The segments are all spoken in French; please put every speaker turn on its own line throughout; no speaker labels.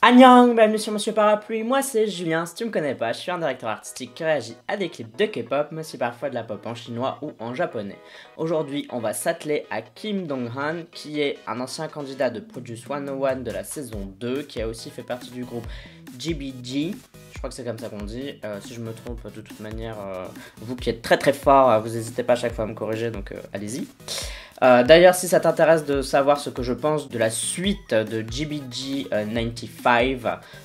Annyeong, bienvenue sur Monsieur Parapluie, moi c'est Julien, si tu me connais pas, je suis un directeur artistique qui réagit à des clips de K-pop, mais aussi parfois de la pop en chinois ou en japonais. Aujourd'hui, on va s'atteler à Kim Dong-han, qui est un ancien candidat de Produce 101 de la saison 2, qui a aussi fait partie du groupe GBG, je crois que c'est comme ça qu'on dit, si je me trompe de toute manière, vous qui êtes très fort, vous n'hésitez pas à chaque fois à me corriger, donc allez-y. D'ailleurs, si ça t'intéresse de savoir ce que je pense de la suite de GBG 95,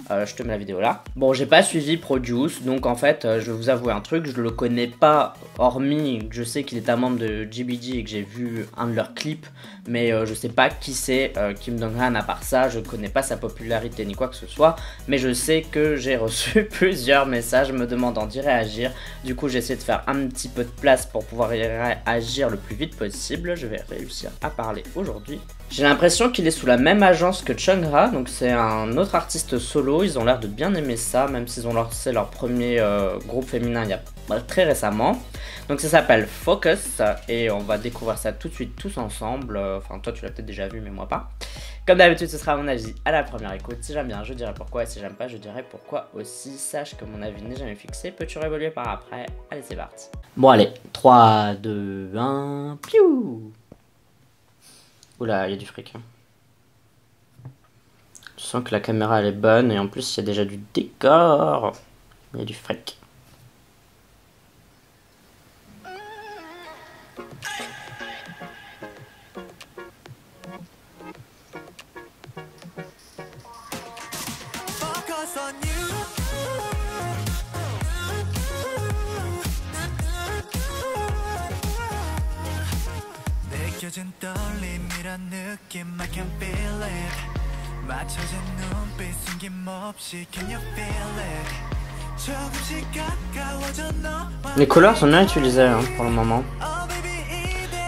je te mets la vidéo là. Bon, j'ai pas suivi Produce, donc en fait, je vais vous avouer un truc, je le connais pas, hormis que je sais qu'il est un membre de GBG et que j'ai vu un de leurs clips, mais je sais pas qui c'est Kim Dong-han à part ça, je connais pas sa popularité ni quoi que ce soit, mais je sais que j'ai reçu plusieurs messages me demandant d'y réagir, du coup j'ai essayé de faire un petit peu de place pour pouvoir y réagir le plus vite possible, je vais réussir à parler aujourd'hui. J'ai l'impression qu'il est sous la même agence que Chunghwa, donc c'est un autre artiste solo, ils ont l'air de bien aimer ça, même s'ils ont lancé leur premier groupe féminin il y a très récemment. Donc ça s'appelle Focus, et on va découvrir ça tout de suite tous ensemble, enfin toi tu l'as peut-être déjà vu mais moi pas. Comme d'habitude ce sera mon avis à la première écoute, si j'aime bien je dirai pourquoi, et si j'aime pas je dirai pourquoi aussi. Sache que mon avis n'est jamais fixé, peux toujours évoluer par après, allez c'est parti. Bon allez, 3, 2, 1, piou. Oula, il y a du fric. Je sens que la caméra elle est bonne et en plus il y a déjà du décor. Il y a du fric. Les couleurs sont bien utilisées hein, pour le moment.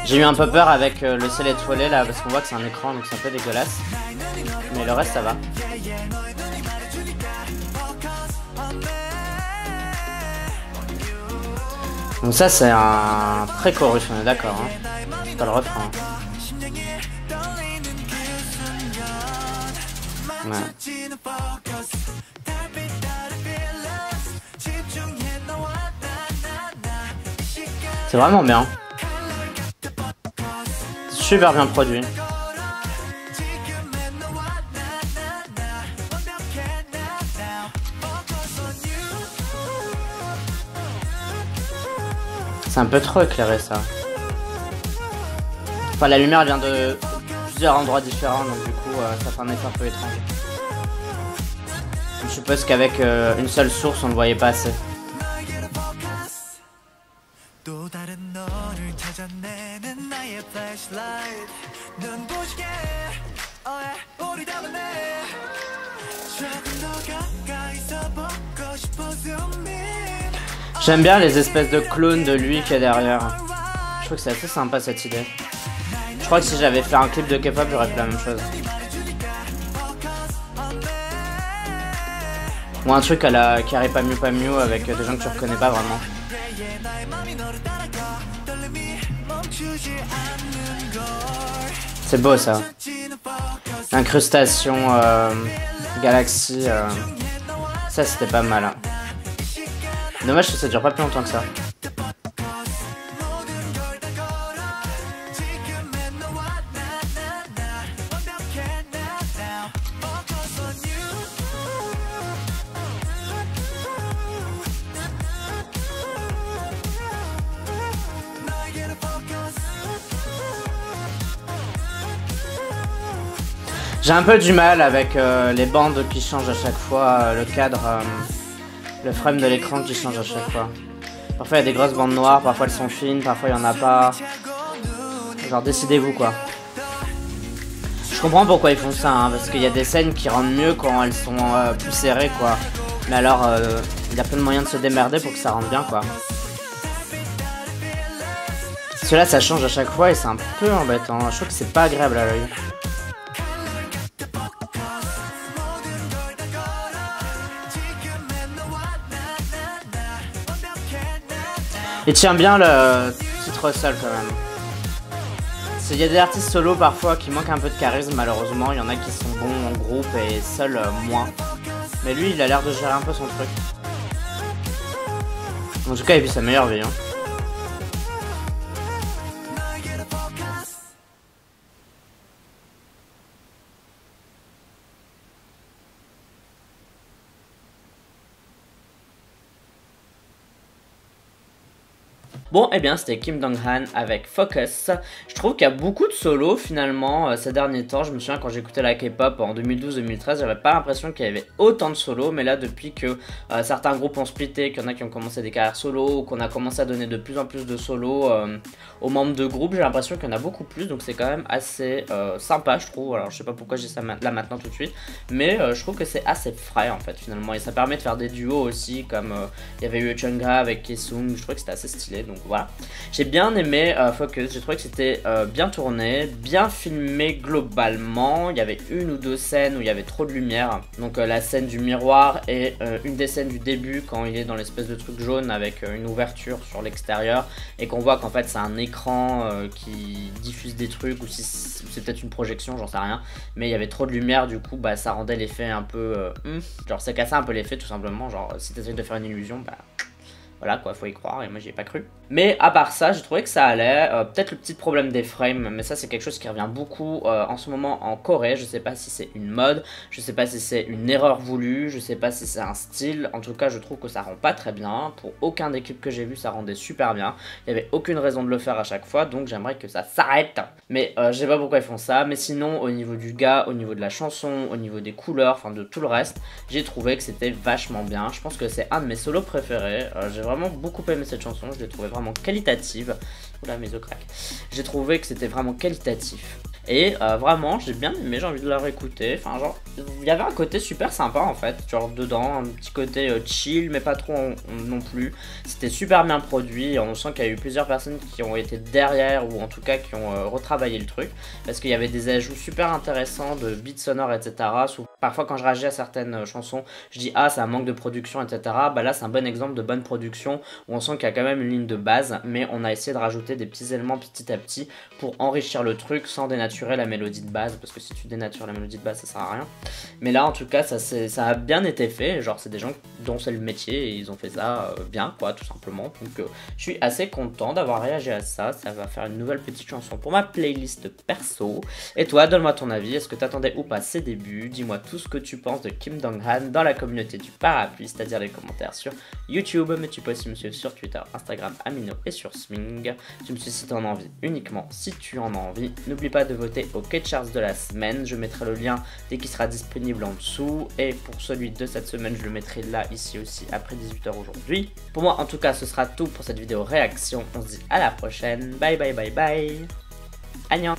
J'ai eu un peu peur avec le ciel étoilé là parce qu'on voit que c'est un écran donc c'est un peu dégueulasse. Mais le reste ça va. Donc ça c'est un pré-chorus, on est d'accord hein. C'est pas le refrain. Ouais. C'est vraiment bien. Super bien produit. C'est un peu trop éclairé ça. Enfin la lumière vient de plusieurs endroits différents donc du coup ça fait un effet un peu étrange. Je suppose qu'avec une seule source on ne voyait pas assez. J'aime bien les espèces de clones de lui qu'il y a derrière. Je trouve que c'est assez sympa cette idée. Je crois que si j'avais fait un clip de K-pop j'aurais fait la même chose. Ou un truc à la Carré Pas Mieux avec des gens que tu reconnais pas vraiment. C'est beau ça. Incrustation Galaxy. Ça c'était pas mal. Hein. Dommage que ça dure pas plus longtemps que ça. J'ai un peu du mal avec les bandes qui changent à chaque fois, le cadre, le frame de l'écran qui change à chaque fois. Parfois il y a des grosses bandes noires, parfois elles sont fines, parfois il n'y en a pas. Genre décidez-vous quoi. Je comprends pourquoi ils font ça, hein, parce qu'il y a des scènes qui rendent mieux quand elles sont plus serrées quoi. Mais alors il y a plein de moyens de se démerder pour que ça rende bien quoi. Cela ça change à chaque fois et c'est un peu embêtant, je trouve que c'est pas agréable à l'œil. Il tient bien le titre seul quand même. Il y a des artistes solo parfois qui manquent un peu de charisme, malheureusement. Il y en a qui sont bons en groupe et seuls moins. Mais lui, il a l'air de gérer un peu son truc. En tout cas, il vit sa meilleure vie. Hein. Bon, eh bien, c'était Kim Dong-han avec Focus. Je trouve qu'il y a beaucoup de solos finalement ces derniers temps. Je me souviens quand j'écoutais la K-pop en 2012-2013, j'avais pas l'impression qu'il y avait autant de solos. Mais là, depuis que certains groupes ont splitté, qu'il y en a qui ont commencé des carrières solo, ou qu'on a commencé à donner de plus en plus de solos aux membres de groupe, j'ai l'impression qu'il y en a beaucoup plus. Donc c'est quand même assez sympa, je trouve. Alors je sais pas pourquoi je dis ça là maintenant tout de suite, mais je trouve que c'est assez frais en fait finalement. Et ça permet de faire des duos aussi, comme il y avait eu Chungha avec Kisung. Je trouvais que c'était assez stylé. Donc voilà, j'ai bien aimé Focus, j'ai trouvé que c'était bien tourné, bien filmé globalement. Il y avait une ou deux scènes où il y avait trop de lumière, donc la scène du miroir et une des scènes du début quand il est dans l'espèce de truc jaune avec une ouverture sur l'extérieur et qu'on voit qu'en fait c'est un écran qui diffuse des trucs, ou si c'est peut-être une projection, j'en sais rien, mais il y avait trop de lumière, du coup bah ça rendait l'effet un peu genre ça cassait un peu l'effet tout simplement. Genre si t'essayes de faire une illusion, bah voilà quoi, faut y croire, et moi j'y ai pas cru. Mais à part ça, j'ai trouvé que ça allait. Peut-être le petit problème des frames, mais ça c'est quelque chose qui revient beaucoup en ce moment en Corée. Je sais pas si c'est une mode, je sais pas si c'est une erreur voulue, je sais pas si c'est un style. En tout cas, je trouve que ça rend pas très bien. Pour aucun des clips que j'ai vu, ça rendait super bien. Il y avait aucune raison de le faire à chaque fois, donc j'aimerais que ça s'arrête. Mais je sais pas pourquoi ils font ça. Mais sinon, au niveau du gars, au niveau de la chanson, au niveau des couleurs, enfin de tout le reste, j'ai trouvé que c'était vachement bien. Je pense que c'est un de mes solos préférés. J'ai vraiment beaucoup aimé cette chanson, je l'ai trouvée vraiment qualitative. Oula, mes os craquent. J'ai trouvé que c'était vraiment qualitatif. Et vraiment, j'ai bien aimé, j'ai envie de la réécouter. Enfin, genre, il y avait un côté super sympa en fait, genre dedans, un petit côté chill, mais pas trop non plus. C'était super bien produit, on sent qu'il y a eu plusieurs personnes qui ont été derrière, ou en tout cas qui ont retravaillé le truc. Parce qu'il y avait des ajouts super intéressants de beats sonores, etc. Parfois, quand je réagis à certaines chansons, je dis ah, c'est un manque de production, etc. Bah là, c'est un bon exemple de bonne production, où on sent qu'il y a quand même une ligne de base, mais on a essayé de rajouter des petits éléments petit à petit pour enrichir le truc sans dénaturer la mélodie de base, parce que si tu dénatures la mélodie de base ça sert à rien. Mais là en tout cas ça a bien été fait, genre c'est des gens dont c'est le métier et ils ont fait ça bien quoi, tout simplement. Donc je suis assez content d'avoir réagi à ça. Ça va faire une nouvelle petite chanson pour ma playlist perso. Et toi, donne-moi ton avis, est-ce que t'attendais ou pas ses débuts? Dis-moi tout ce que tu penses de Kim Dong-han dans la communauté du parapluie, c'est-à-dire les commentaires sur YouTube, mais tu peux aussi me suivre sur Twitter, Instagram, Amino et sur Swing. Tu me suis si t'en as envie, uniquement si tu en as envie. N'oublie pas de voter au K-Charts de la semaine, je mettrai le lien dès qu'il sera disponible en dessous, et pour celui de cette semaine je le mettrai là ici aussi après 18 h aujourd'hui. Pour moi en tout cas ce sera tout pour cette vidéo réaction, on se dit à la prochaine, bye bye bye bye, Annyeong.